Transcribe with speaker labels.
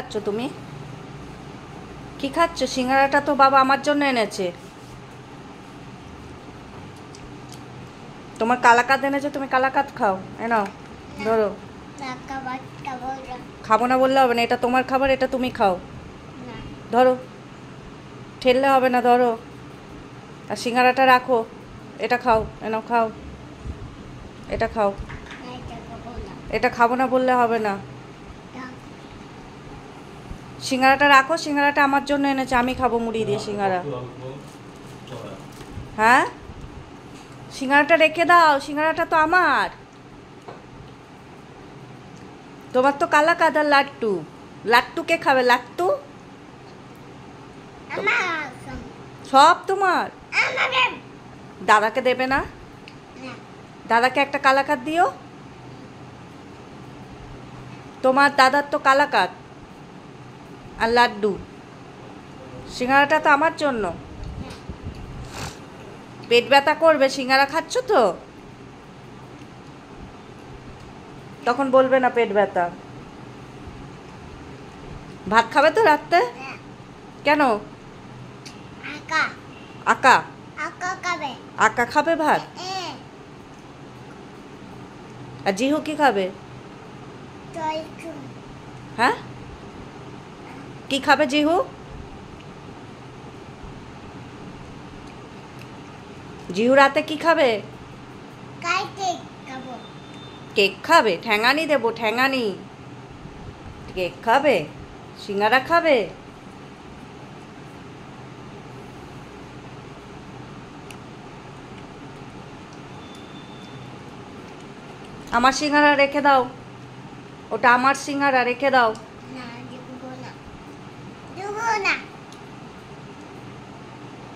Speaker 1: খাচ্ছ তুমি? কি খাচ্ছ? সিঙ্গারাটা তো বাবা আমার জন্য এনেছে। তোমার কালাকাঁদ এনেছে, তুমি কালাকাঁদ খাও। নাও ধরো। খাবো না বললে হবে না, এটা তোমার খাবার, এটা তুমি খাও। ধরো, ঠেললে হবে না, ধরো। আর সিঙ্গারাটা রাখো, এটা খাও। নাও খাও, এটা খাও। এটা খাবো না বললে হবে না। সিঙ্গারাটা রাখো, সিঙ্গারাটা আমার জন্য এনেছে, আমি খাবো মুড়ি দিয়ে সিঙ্গারা। হ্যাঁ, সিঙ্গারাটা রেখে দাও, সিঙ্গারাটা তো আমার। তোমার তো কালাকাঁদ আর লাট্টু। লাট্টু কে খাবে? লাট্টু সব তোমার। দাদাকে দেবে না? দাদাকে একটা কালাকাঁদ দিও। তোমার দাদার তো কালাকাঁদ আর লাড্ডু, সিঙ্গারাটা তো আমার জন্য। পেট ব্যথা করবে, সিঙ্গারা খাচ্ছ তো, তখন বলবে না পেট ব্যথা। ভাত খাবে তো রাত্রে? কেন? আকা আকা খাবে ভাত? আর জিহু কি খাবে? হ্যাঁ, কি খাবে জিহু? জিহু রাতে কি খাবে? কেক খাবে? ঠ্যাঙানি দেবো, ঠ্যাঙানি। কেক খাবে? সিঙ্গারা খাবে? আমার সিঙ্গারা রেখে দাও, ওটা আমার সিঙ্গারা, রেখে দাও।